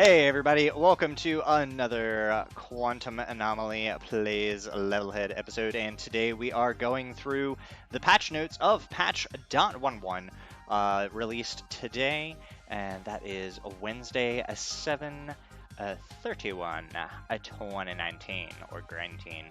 Hey everybody, welcome to another Quantum Anomaly Plays LevelHead episode, and today we are going through the patch notes of patch.11, released today, and that is Wednesday, 7/31, 2019, or 19.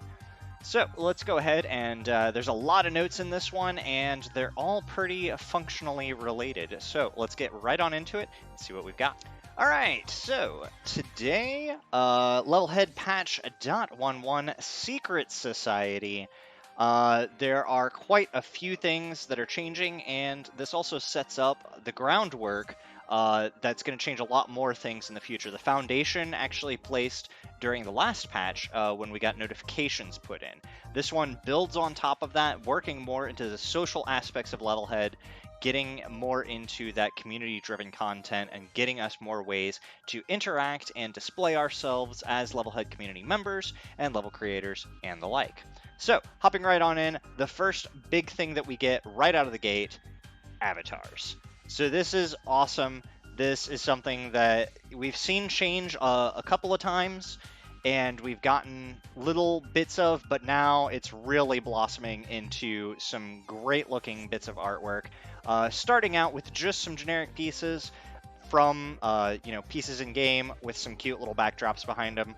So let's go ahead and there's a lot of notes in this one, and they're all pretty functionally related. So let's get right on into it and see what we've got. Alright, so today, LevelHead patch .11 Secret Society. There are quite a few things that are changing, and this also sets up the groundwork that's going to change a lot more things in the future. The foundation actually placed during the last patch when we got notifications put in. This one builds on top of that, working more into the social aspects of LevelHead, getting more into that community-driven content and getting us more ways to interact and display ourselves as LevelHead community members and level creators and the like. So, hopping right on in, the first big thing that we get right out of the gate, avatars. So this is awesome. This is something that we've seen change a couple of times, and we've gotten little bits of, but now it's really blossoming into some great looking bits of artwork. Starting out with just some generic pieces from, pieces in game with some cute little backdrops behind them,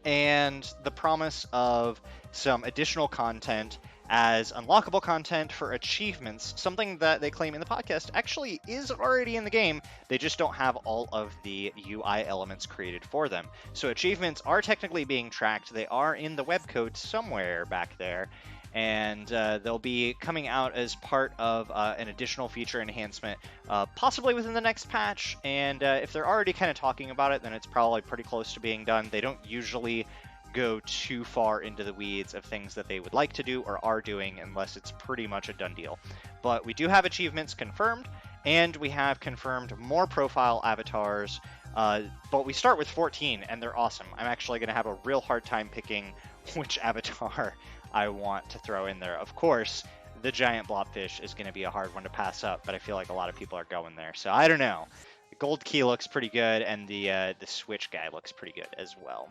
and the promise of some additional content as unlockable content for achievements, something that they claim in the podcast actually is already in the game. They just don't have all of the UI elements created for them. So achievements are technically being tracked. They are in the web code somewhere back there, and they'll be coming out as part of an additional feature enhancement, possibly within the next patch. And if they're already kind of talking about it, then it's probably pretty close to being done. They don't usually go too far into the weeds of things that they would like to do or are doing unless it's pretty much a done deal. But we do have achievements confirmed, and we have confirmed more profile avatars, but we start with 14, and they're awesome. I'm actually going to have a real hard time picking which avatar I want to throw in there. Of course, the giant blobfish is going to be a hard one to pass up, but I feel like a lot of people are going there, so I don't know. The gold key looks pretty good, and the switch guy looks pretty good as well.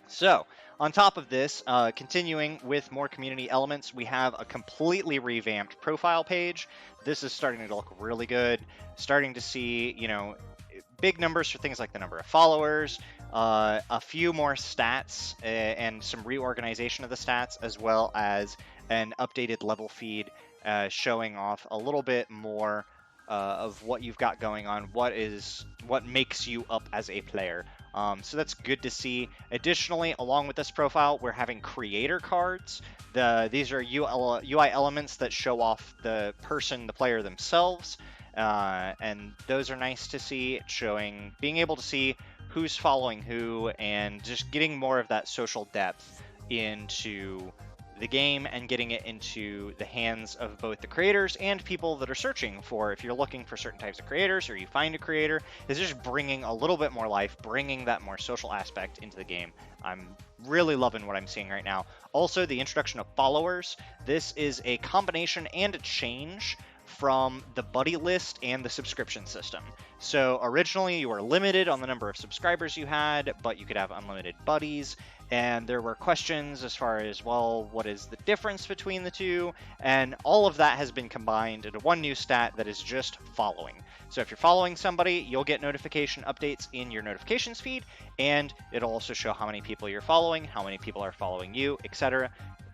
So, on top of this, continuing with more community elements, we have a completely revamped profile page. This is starting to look really good. Starting to see, big numbers for things like the number of followers, a few more stats, and some reorganization of the stats, as well as an updated level feed showing off a little bit more of what you've got going on, what makes you up as a player. So that's good to see. Additionally, along with this profile, we're having creator cards. These are UI elements that show off the player themselves, and those are nice to see, being able to see who's following who, and just getting more of that social depth into the game and getting it into the hands of both the creators and people that are searching for. If you're looking for certain types of creators, or you find a creator, is just bringing a little bit more life, bringing that more social aspect into the game. I'm really loving what I'm seeing right now. Also, the introduction of followers. This is a combination and a change from the buddy list and the subscription system. So originally you were limited on the number of subscribers you had, but you could have unlimited buddies. And there were questions as far as, well, what is the difference between the two? And all of that has been combined into one new stat that is just following. So if you're following somebody, you'll get notification updates in your notifications feed, and it'll also show how many people you're following, how many people are following you, etc.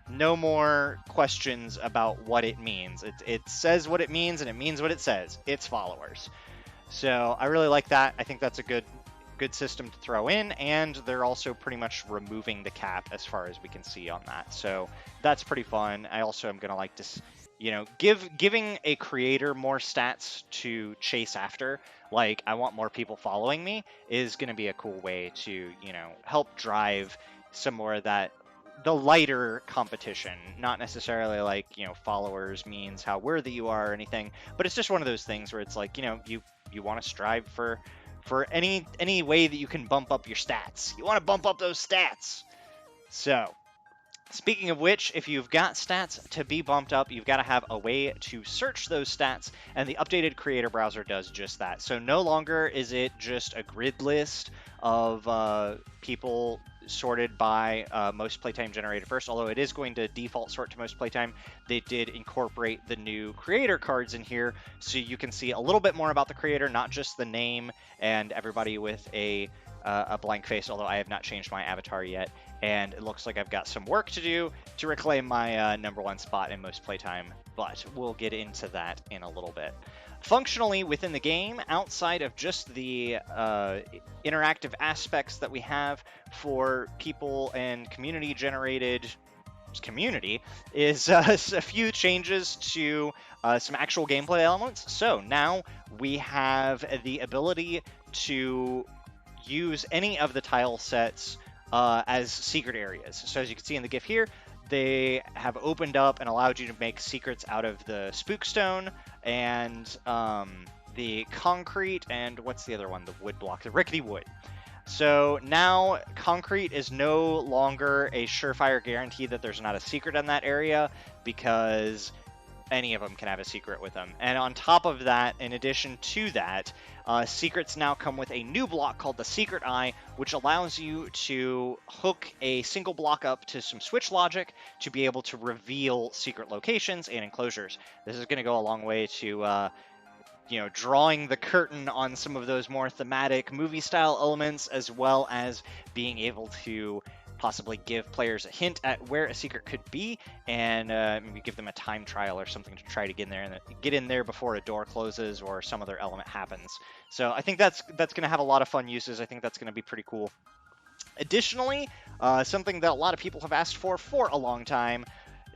No more questions about what it means. It says what it means, and it means what it says. It's followers. So I really like that. I think that's a good system to throw in, and they're also pretty much removing the cap as far as we can see on that. So that's pretty fun. I also am going to like to, giving a creator more stats to chase after, like I want more people following me, is going to be a cool way to, help drive some more of that, the lighter competition. Not necessarily like, followers means how worthy you are or anything, but it's just one of those things where it's like, you want to strive for any way that you can bump up your stats. You want to bump up those stats. So Speaking of which, if you've got stats to be bumped up, you've got to have a way to search those stats, and the updated creator browser does just that. So no longer is it just a grid list of people sorted by most playtime generated first, although it is going to default sort to most playtime. They did incorporate the new creator cards in here, so you can see a little bit more about the creator, not just the name and everybody with a blank face, although I have not changed my avatar yet. And it looks like I've got some work to do to reclaim my #1 spot in most playtime, but we'll get into that in a little bit. Functionally, within the game, outside of just the interactive aspects that we have for people and community-generated community, is a few changes to some actual gameplay elements. So now we have the ability to use any of the tile sets as secret areas. So as you can see in the GIF here, they have opened up and allowed you to make secrets out of the spookstone and the concrete, and what's the other one? The wood block, the rickety wood. So now concrete is no longer a surefire guarantee that there's not a secret in that area, because any of them can have a secret with them. And on top of that, in addition to that, secrets now come with a new block called the Secret Eye, which allows you to hook a single block up to some switch logic to be able to reveal secret locations and enclosures. This is going to go a long way to drawing the curtain on some of those more thematic movie-style elements, as well as being able to possibly give players a hint at where a secret could be, and maybe give them a time trial or something to try to get in there before a door closes or some other element happens. So I think that's going to have a lot of fun uses. I think that's going to be pretty cool. Additionally, something that a lot of people have asked for a long time,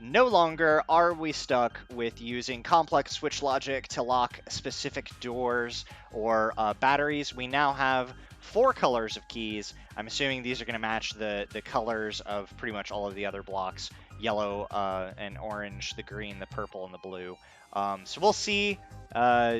no longer are we stuck with using complex switch logic to lock specific doors or batteries. We now have 4 colors of keys. I'm assuming these are going to match the colors of pretty much all of the other blocks: yellow and orange, the green, the purple, and the blue. So we'll see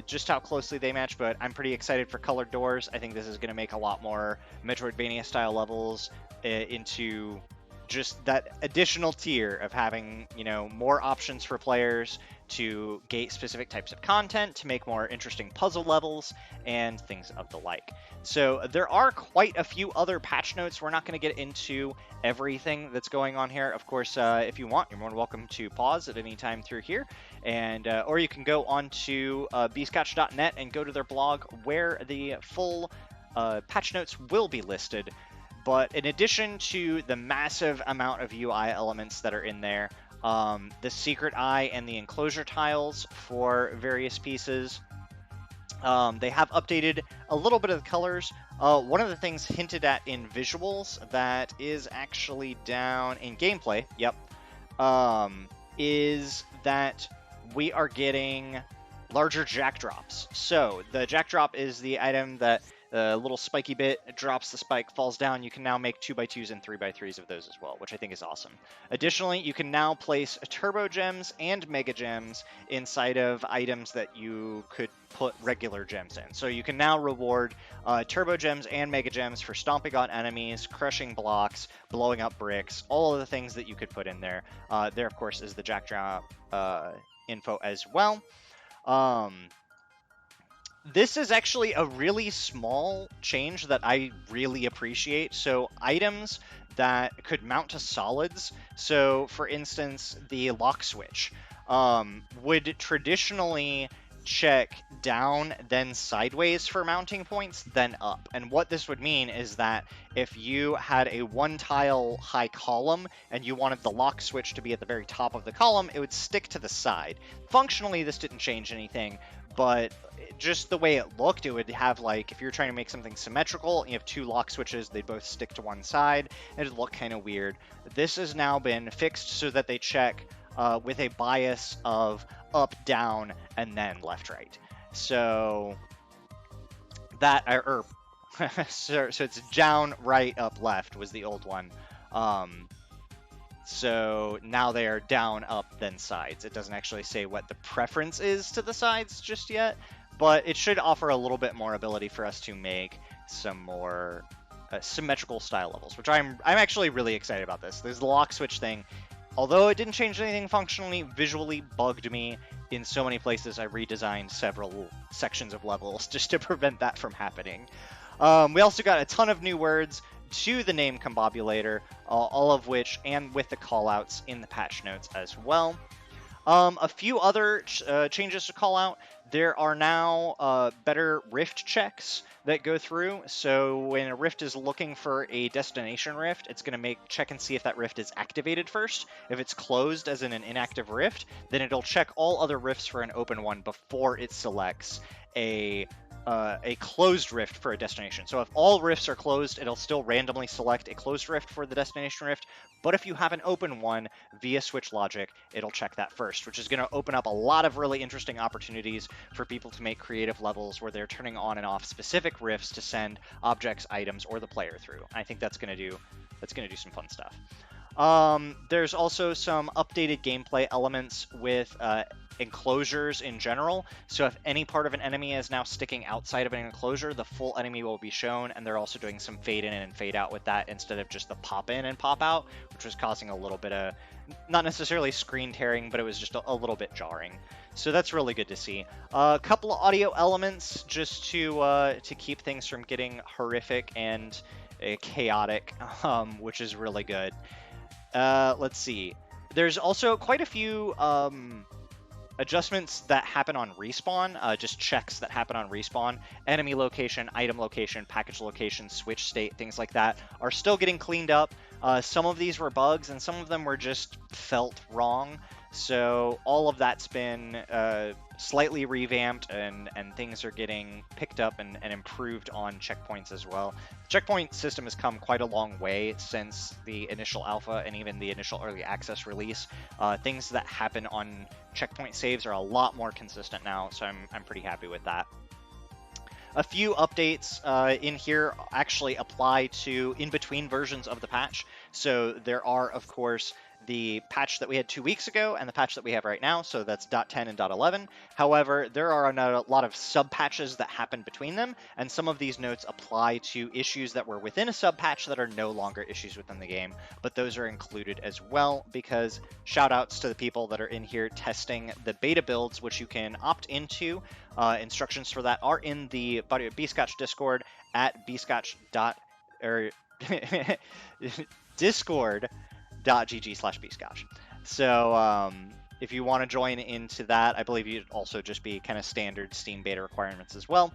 just how closely they match, but I'm pretty excited for colored doors. I think this is going to make a lot more Metroidvania-style levels into just that additional tier of having, more options for players to gate specific types of content, to make more interesting puzzle levels, and things of the like. So there are quite a few other patch notes. We're not going to get into everything that's going on here. Of course, if you want, you're more than welcome to pause at any time through here, and or you can go on to bscotch.net and go to their blog, where the full patch notes will be listed. But in addition to the massive amount of UI elements that are in there, the Secret Eye and the enclosure tiles for various pieces, they have updated a little bit of the colors. One of the things hinted at in visuals that is actually down in gameplay, is that we are getting larger jack drops. So the jack drop is the item that the little spiky bit drops the spike, falls down. You can now make 2x2s and 3x3s of those as well, which I think is awesome. Additionally, you can now place turbo gems and mega gems inside of items that you could put regular gems in. So you can now reward turbo gems and mega gems for stomping on enemies, crushing blocks, blowing up bricks, all of the things that you could put in there. There, of course, is the jack drop info as well. This is actually a really small change that I really appreciate. So items that could mount to solids. So for instance, the lock switch would traditionally check down, then sideways for mounting points, then up. And what this would mean is that if you had a 1-tile high column and you wanted the lock switch to be at the very top of the column, it would stick to the side. Functionally, this didn't change anything, but just the way it looked, it would have, like, if you're trying to make something symmetrical and you have 2 lock switches, they'd both stick to one side. It'd look kind of weird. This has now been fixed so that they check with a bias of up, down, and then left, right. So that, so it's down, right, up, left was the old one. So now they are down, up, then sides. It doesn't actually say what the preference is to the sides just yet, but it should offer a little bit more ability for us to make some more symmetrical style levels, which I'm actually really excited about this. There's the lock switch thing. Although it didn't change anything functionally, visually bugged me in so many places. I redesigned several sections of levels just to prevent that from happening. We also got a ton of new words to the name Combobulator, all of which, and with the callouts in the patch notes as well. A few other changes to call out. There are now better rift checks that go through. So when a rift is looking for a destination rift, it's going to check and see if that rift is activated first. If it's closed, as in an inactive rift, then it'll check all other rifts for an open one before it selects a closed rift for a destination. So if all rifts are closed, it'll still randomly select a closed rift for the destination rift. But if you have an open one via switch logic, it'll check that first, which is going to open up a lot of really interesting opportunities for people to make creative levels where they're turning on and off specific rifts to send objects, items, or the player through. I think that's going to do some fun stuff. There's also some updated gameplay elements with enclosures in general. So if any part of an enemy is now sticking outside of an enclosure, the full enemy will be shown, and they're also doing some fade in and fade out with that instead of just the pop in and pop out, which was causing a little bit of, not necessarily screen tearing, but it was just a little bit jarring. So that's really good to see. A couple of audio elements just to keep things from getting horrific and chaotic, which is really good. Let's see. There's also quite a few adjustments that happen on respawn, just checks that happen on respawn. Enemy location, item location, package location, switch state, things like that are still getting cleaned up. Some of these were bugs, and some of them were just felt wrong. So all of that's been slightly revamped, and things are getting picked up and improved on checkpoints as well. The checkpoint system has come quite a long way since the initial alpha and even the initial early access release. Things that happen on checkpoint saves are a lot more consistent now, so I'm pretty happy with that. A few updates in here actually apply to in-between versions of the patch. So there are, of course, the patch that we had 2 weeks ago and the patch that we have right now, so that's .10 and .11. However, there are a lot of sub-patches that happen between them, and some of these notes apply to issues that were within a sub-patch that are no longer issues within the game, but those are included as well, because shout-outs to the people that are in here testing the beta builds, which you can opt into. Instructions for that are in the Bscotch Discord at discord.gg/bscotch. So if you want to join into that, I believe you'd also just be kind of standard Steam beta requirements as well.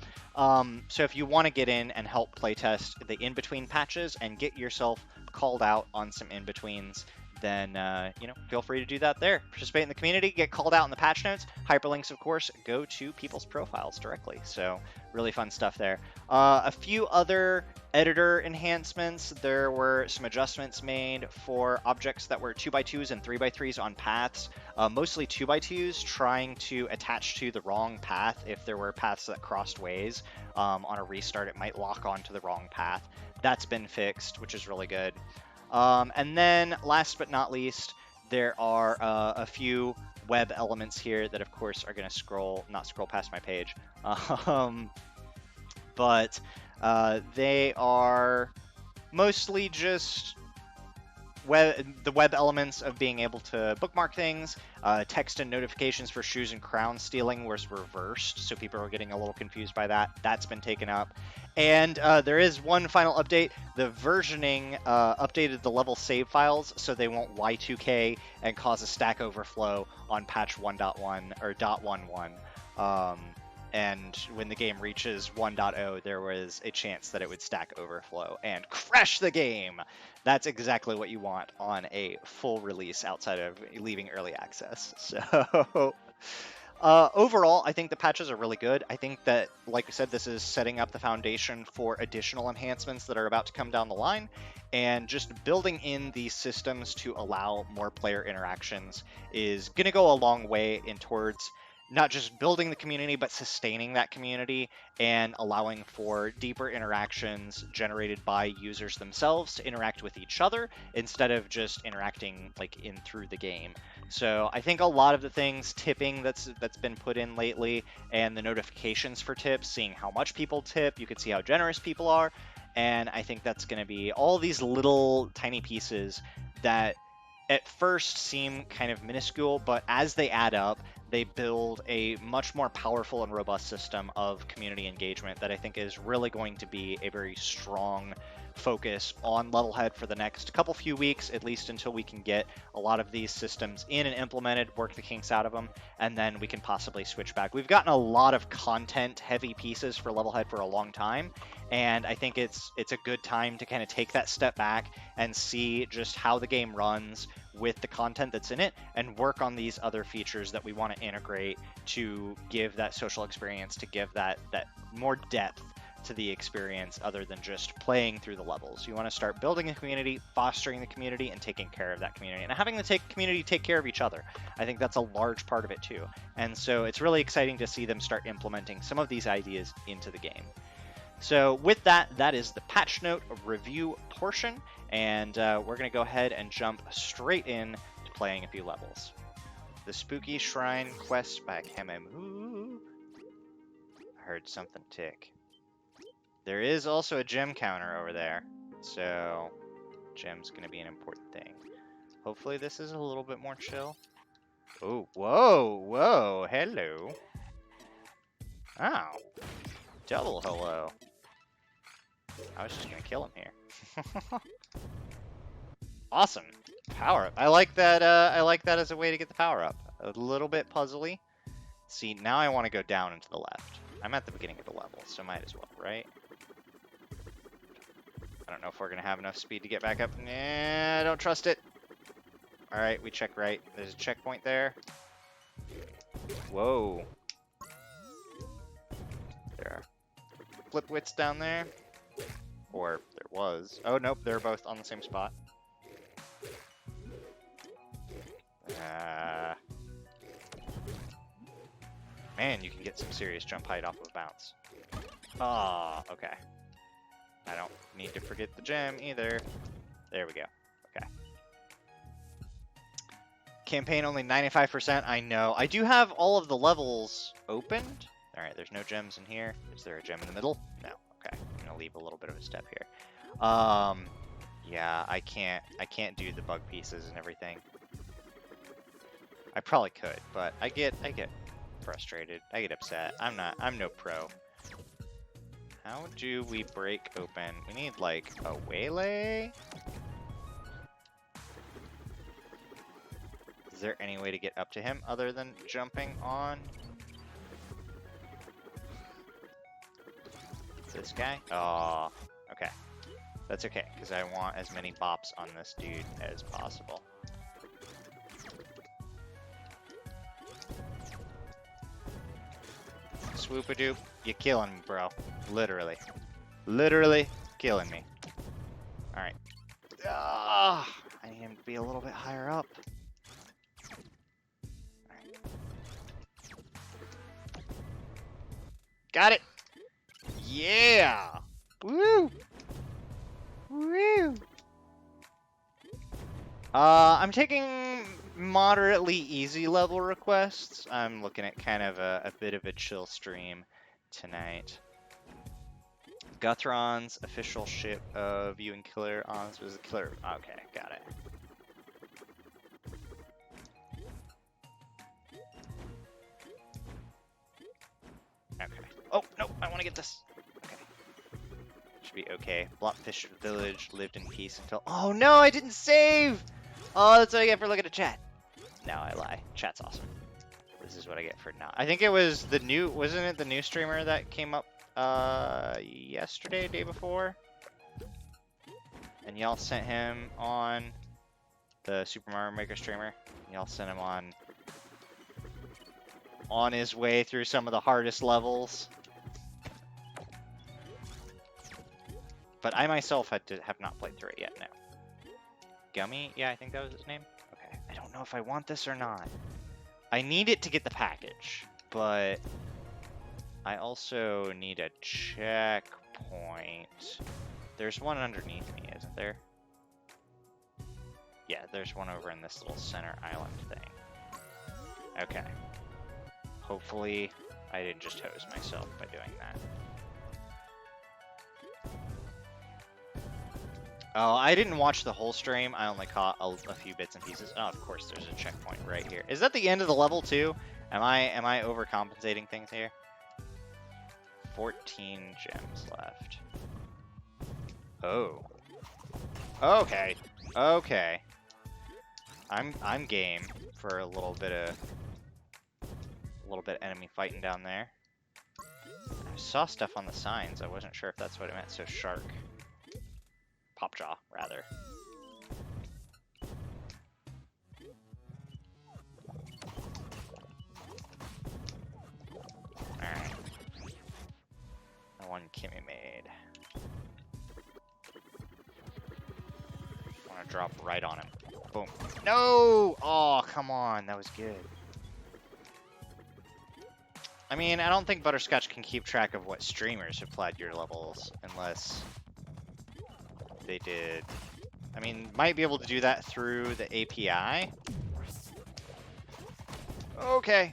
So if you want to get in and help playtest the in-between patches and get yourself called out on some in-betweens, then feel free to do that there. Participate in the community, get called out in the patch notes. Hyperlinks, of course, go to people's profiles directly. So really fun stuff there. A few other editor enhancements. There were some adjustments made for objects that were 2x2s and 3x3s on paths. Mostly 2x2s, trying to attach to the wrong path. If there were paths that crossed ways on a restart, it might lock onto the wrong path. That's been fixed, which is really good. And then, last but not least, there are a few web elements here that, of course, are going to not scroll past my page. But they are mostly just the web elements of being able to bookmark things. Text and notifications for shoes and crown stealing was reversed, so people are getting a little confused by that. That's been taken up. And there is one final update. The versioning updated the level save files so they won't Y2K and cause a stack overflow on patch 1.1 or .11. And when the game reaches 1.0, there was a chance that it would stack overflow and crash the game. That's exactly what you want on a full release outside of leaving early access. So overall, I think the patches are really good. I think that, like I said, this is setting up the foundation for additional enhancements that are about to come down the line. And just building in these systems to allow more player interactions is going to go a long way towards not just building the community, but sustaining that community and allowing for deeper interactions generated by users themselves to interact with each other instead of just interacting in through the game. So I think a lot of the things, tipping that's been put in lately, and the notifications for tips, seeing how much people tip, you can see how generous people are. And I think that's going to be all these little tiny pieces that at first seem kind of minuscule, but as they add up, they build a much more powerful and robust system of community engagement that I think is really going to be a very strong focus on LevelHead for the next few weeks, at least until we can get a lot of these systems in and implemented, work the kinks out of them, and then we can possibly switch back. We've gotten a lot of content-heavy pieces for LevelHead for a long time, and I think it's a good time to kind of take that step back and see just how the game runs with the content that's in it and work on these other features that we want to integrate to give that social experience, to give that more depth to the experience other than just playing through the levels. You want to start building a community, fostering the community, and taking care of that community, and having the community take care of each other. I think that's a large part of it too. And so it's really exciting to see them start implementing some of these ideas into the game. So with that, that is the patch note review portion, and we're going to go ahead and jump straight in to playing a few levels. The Spooky Shrine Quest by Kamemu. I heard something tick. There is also a gem counter over there, so gem's going to be an important thing. Hopefully this is a little bit more chill. Oh, whoa, whoa, hello. Oh, double hello. I was just going to kill him here. Awesome. Power up. I like that as a way to get the power up. A little bit puzzly. See, now I want to go down and to the left. I'm at the beginning of the level, so might as well, right? I don't know if we're going to have enough speed to get back up. Nah, I don't trust it. Alright, we check right. There's a checkpoint there. Whoa. There are flipwits down there. Or there was. Oh, nope, they're both on the same spot. Man, you can get some serious jump height off of a bounce. Ah, oh, okay. I don't need to forget the gem either. There we go. Okay. Campaign only 95%. I know. I do have all of the levels opened. All right, there's no gems in here. Is there a gem in the middle? No. Okay. I'm gonna leave a little bit of a step here. Yeah, I can't do the bug pieces and everything. I probably could, but I get frustrated. I get upset. I'm no pro. How do we break open? We need like a waylay? Is there any way to get up to him other than jumping on this guy? Oh, okay. That's okay, because I want as many bops on this dude as possible. Swoop-a-doop, you're killing me, bro. Literally. Literally killing me. Alright. I need him to be a little bit higher up. Right. Got it! Yeah! Woo! Woo! I'm taking moderately easy level requests. I'm looking at kind of a bit of a chill stream tonight. Guthron's official ship of you and Killer Ons was the Killer. Okay, got it. Okay. Oh, no, I want to get this. Okay. Should be okay. Blobfish Village lived in peace until... Oh, no, I didn't save! Oh, that's what I get for looking at chat. No, I lie. Chat's awesome. This is what I get for not. I think it was the new... Wasn't it the new streamer that came up yesterday, day before? And y'all sent him on... The Super Mario Maker streamer. Y'all sent him on his way through some of the hardest levels. But I myself have not played through it yet, no. Gummy? Yeah, I think that was his name. Okay, I don't know if I want this or not. I need it to get the package, but I also need a checkpoint. There's one underneath me, isn't there? Yeah, there's one over in this little center island thing. Okay. Hopefully, I didn't just hose myself by doing that. Oh, I didn't watch the whole stream. I only caught a few bits and pieces. Oh, of course, there's a checkpoint right here. Is that the end of the level too? Am I overcompensating things here? 14 gems left. Oh. Okay. Okay. I'm game for a little bit of enemy fighting down there. I saw stuff on the signs. I wasn't sure if that's what it meant. So shark. Popjaw, rather. Alright. The one Kimmy made. I want to drop right on him. Boom. No! Oh, come on. That was good. I mean, I don't think Butterscotch can keep track of what streamers have played your levels, unless they did. I mean, might be able to do that through the API. Okay.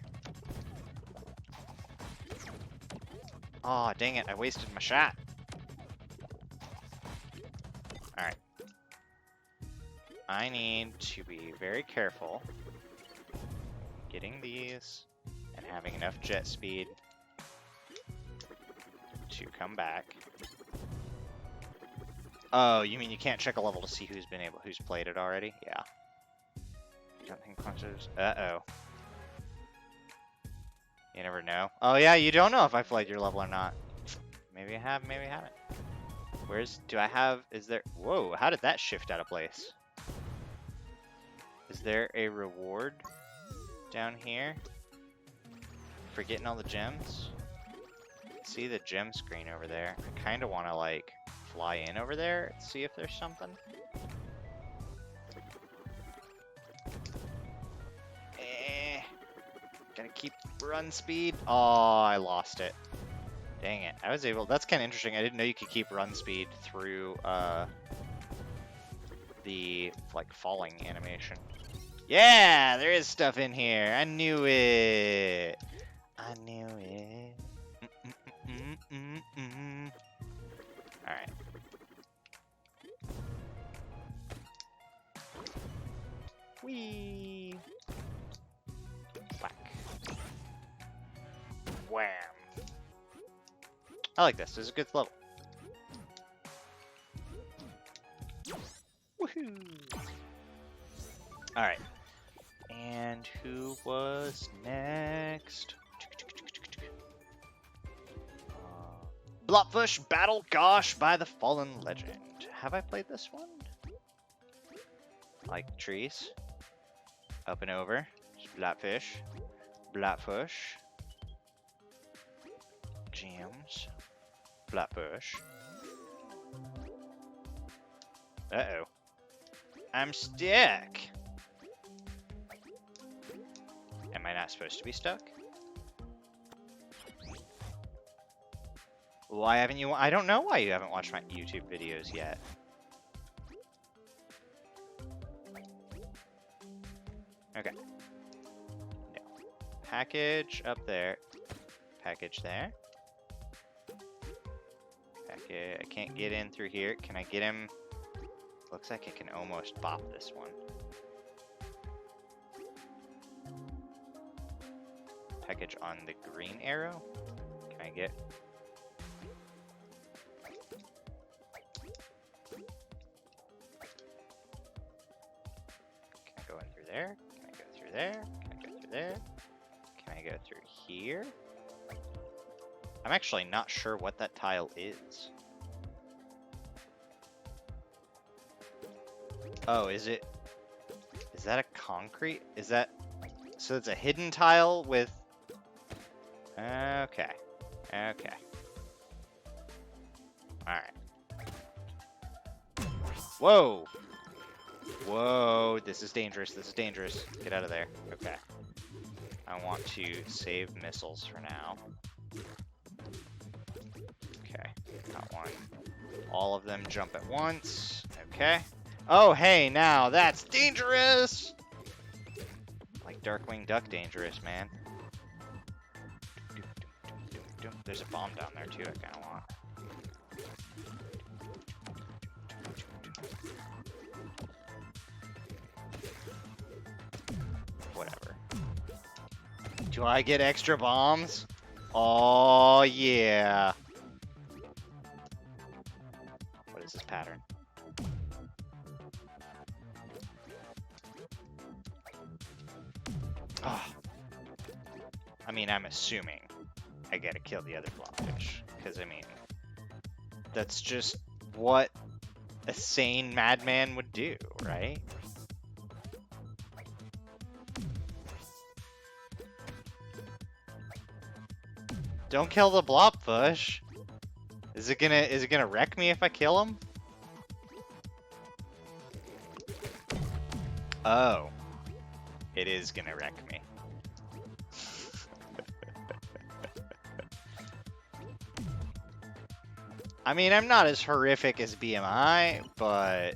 Oh, dang it. I wasted my shot. Alright. I need to be very careful getting these and having enough jet speed to come back. Oh, you mean you can't check a level to see who's played it already? Yeah. Jumping punches. Uh-oh. You never know. Oh yeah, you don't know if I played your level or not. Maybe I have, maybe I haven't. Is there, whoa, how did that shift out of place? Is there a reward down here for getting all the gems? See the gem screen over there. I kind of want to like fly in over there and see if there's something. Gotta keep run speed. Oh, I lost it. Dang it. I was able, that's kind of interesting. I didn't know you could keep run speed through the like falling animation. Yeah, there is stuff in here. I knew it. I knew it. Alright. Whee! Whack. Wham! I like this. This is a good level. Woohoo! Alright. And who was next? Blotbush Battle Gosh by the Fallen Legend. Have I played this one? Like trees. Up and over. Splatfish. Blatbush. Gems. Flatbush. Uh-oh. I'm stuck. Am I not supposed to be stuck? Why haven't you? I don't know why you haven't watched my YouTube videos yet. Okay. No. Package up there. Package there. Package. I can't get in through here. Can I get him? Looks like I can almost bop this one. Package on the green arrow. Can I get? Can I go in through there? Can I go through there? Can I go through there? Can I go through here? I'm actually not sure what that tile is. Oh, is it? Is that a concrete? Is that? So it's a hidden tile with. Okay. Okay. Alright. Whoa! Whoa, this is dangerous. This is dangerous. Get out of there. Okay. I want to save missiles for now. Okay. Got one. All of them jump at once. Okay. Oh, hey, now that's dangerous! Like Darkwing Duck dangerous, man. There's a bomb down there, too, I kind of want. Do I get extra bombs? Oh, yeah. What is this pattern? Oh. I mean, I'm assuming I gotta kill the other blobfish. Because, I mean, that's just what a sane madman would do, right? Don't kill the blobfish. Is it gonna wreck me if I kill him? Oh. It is gonna wreck me. I mean, I'm not as horrific as BMI, but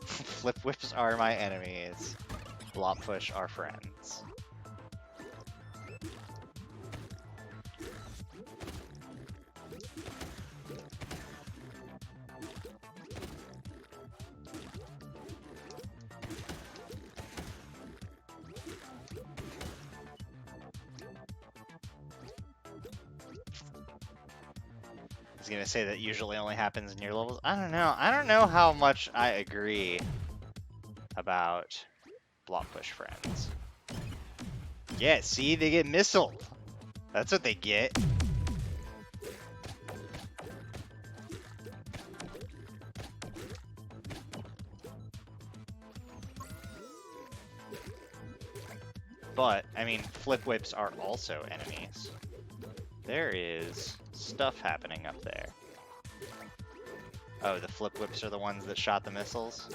flip whips are my enemies. Blobfish are friends. I was gonna say that usually only happens in your levels. I don't know. I don't know how much I agree about blobfish friends. Yeah, see, they get missiled. That's what they get. But, I mean, flip whips are also enemies. There is stuff happening up there. Oh, the flip whips are the ones that shot the missiles?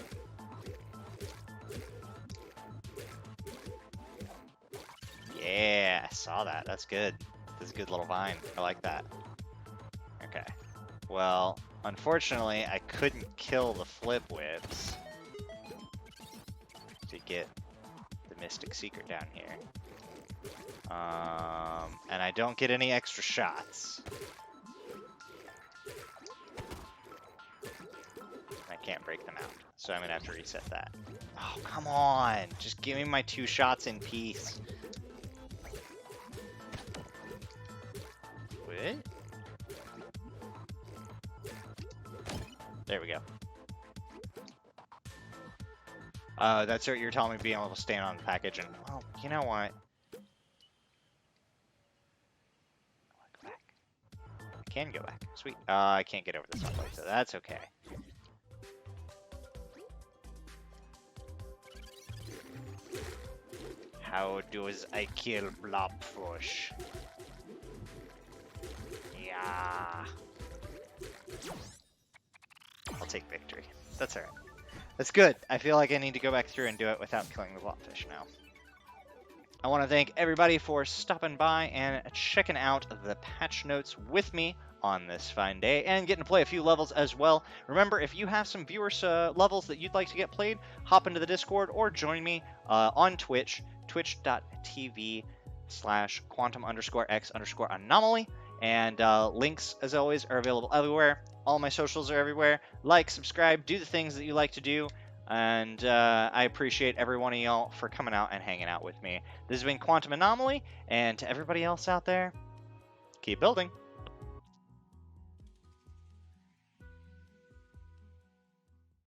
Yeah, I saw that. That's good. That's a good little vine. I like that. Okay. Well, unfortunately, I couldn't kill the flip whips to get the Mystic Secret down here. And I don't get any extra shots. I can't break them out, so I'm gonna have to reset that. Oh, come on! Just give me my 2 shots in peace. What? There we go. That's what you're telling me, being able to stand on the package and... Well, you know what? Go back. I can go back. Sweet. I can't get over this one, so that's okay. How does I kill blobfish? Yeah. I'll take victory. That's alright. That's good. I feel like I need to go back through and do it without killing the blobfish now. I want to thank everybody for stopping by and checking out the patch notes with me on this fine day and getting to play a few levels as well. Remember, if you have some viewers levels that you'd like to get played, hop into the Discord or join me on Twitch, twitch.tv/quantum_x_anomaly. And links, as always, are available everywhere. All my socials are everywhere. Like, subscribe, do the things that you like to do. And I appreciate every one of y'all for coming out and hanging out with me. This has been Quantum Anomaly, and to everybody else out there, keep building.